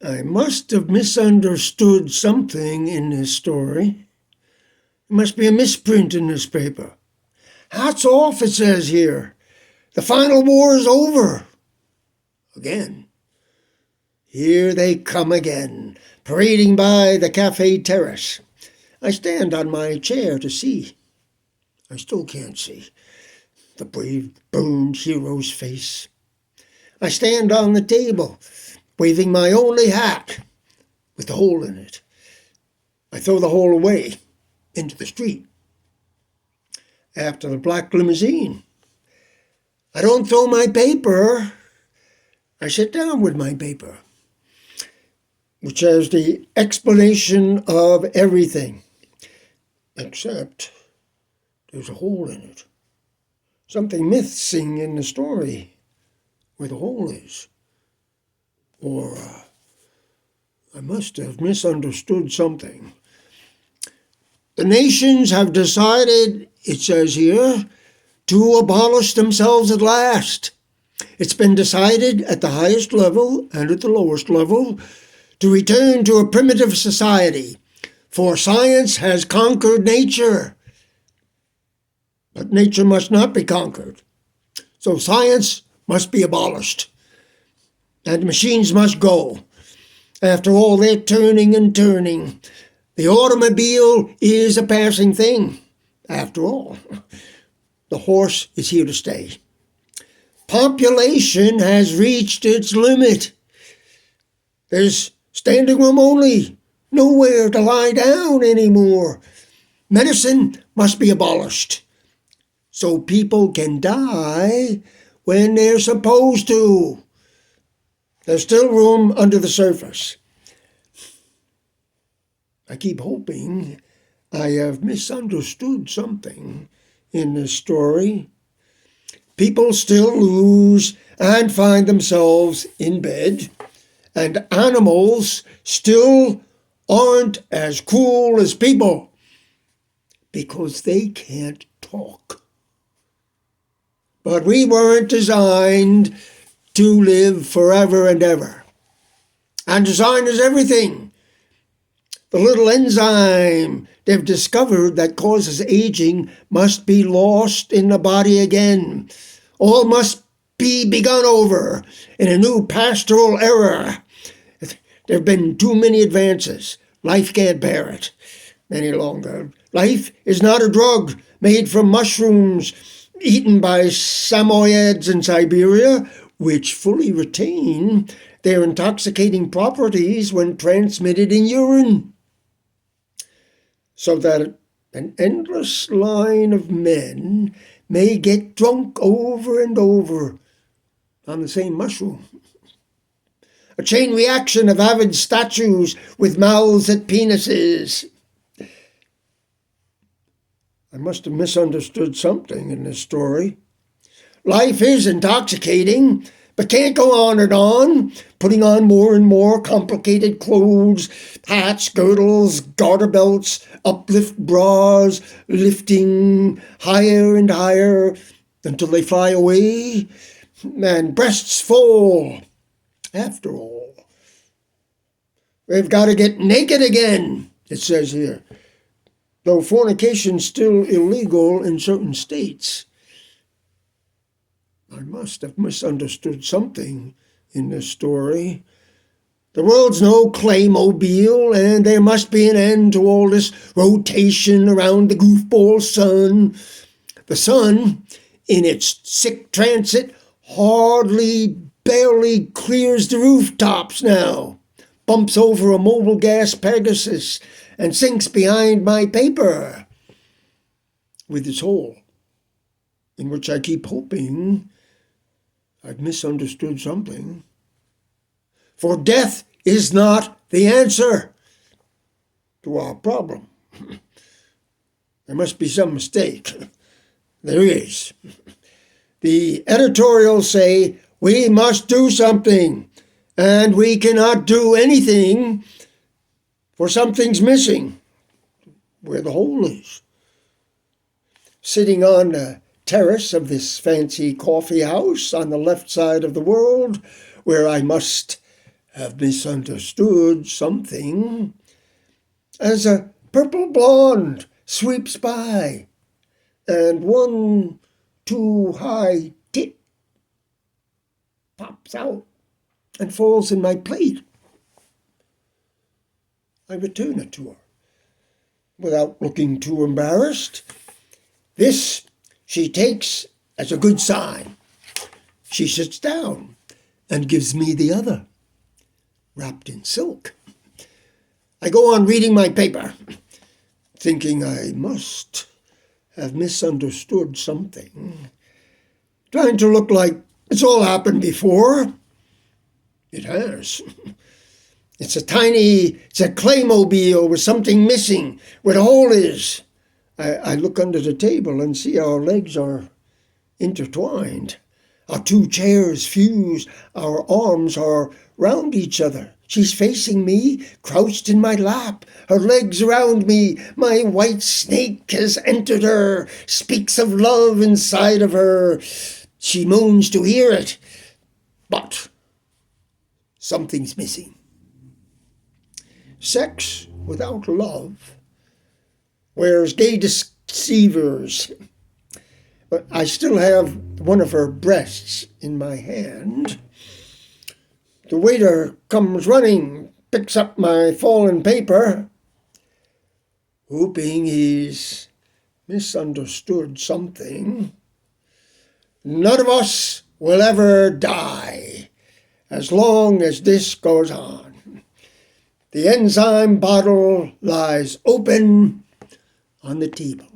I must have misunderstood something in this story. It must be a misprint in this paper. Hats off, it says here. The final war is over. Again. Here they come again, parading by the cafe terrace. I stand on my chair to see. I still can't see the brave, burned hero's face. I stand on the table, waving my only hat with the hole in it. I throw the hole away into the street after the black limousine. I don't throw my paper. I sit down with my paper, which has the explanation of everything, except there's a hole in it. Something missing in the story where the hole is. Or I must have misunderstood something. The nations have decided, it says here, to abolish themselves at last. It's been decided at the highest level and at the lowest level to return to a primitive society, for science has conquered nature. But nature must not be conquered. So science must be abolished. And machines must go. After all their turning and turning, the automobile is a passing thing. After all, the horse is here to stay. Population has reached its limit. There's standing room only, nowhere to lie down anymore. Medicine must be abolished, so people can die when they're supposed to. There's still room under the surface. I keep hoping I have misunderstood something in this story. People still lose and find themselves in bed, and animals still aren't as cool as people because they can't talk. But we weren't designed to live forever and ever. And design is everything. The little enzyme they've discovered that causes aging must be lost in the body again. All must be begun over in a new pastoral era. There have been too many advances. Life can't bear it any longer. Life is not a drug made from mushrooms eaten by Samoyeds in Siberia, which fully retain their intoxicating properties when transmitted in urine. So that an endless line of men may get drunk over and over on the same mushroom. A chain reaction of avid statues with mouths at penises. I must have misunderstood something in this story. Life is intoxicating, but can't go on and on, putting on more and more complicated clothes, hats, girdles, garter belts, uplift bras, lifting higher and higher until they fly away, and breasts fall. After all, we've got to get naked again, it says here, though fornication's still illegal in certain states. I must have misunderstood something in this story. The world's no clay-mobile, and there must be an end to all this rotation around the goofball sun. The sun, in its sick transit, barely clears the rooftops now, bumps over a mobile gas Pegasus, and sinks behind my paper with its hole, in which I keep hoping I've misunderstood something. For death is not the answer to our problem. There must be some mistake. There is. The editorials say we must do something, and we cannot do anything, for something's missing where the hole is. Sitting on the terrace of this fancy coffee house on the left side of the world, where I must have misunderstood something as a purple blonde sweeps by and one too high tit pops out and falls in my plate. I return it to her without looking too embarrassed. This she takes as a good sign. She sits down and gives me the other, wrapped in silk. I go on reading my paper, thinking I must have misunderstood something, trying to look like it's all happened before. It has. It's a Claymobile with something missing, where the hole is. I look under the table and see our legs are intertwined. Our two chairs fuse, our arms are round each other. She's facing me, crouched in my lap, her legs around me. My white snake has entered her, speaks of love inside of her. She moans to hear it, but something's missing. Sex without love wears gay deceivers. But I still have one of her breasts in my hand. The waiter comes running, picks up my fallen paper, hoping he's misunderstood something. None of us will ever die as long as this goes on. The enzyme bottle lies open on the table.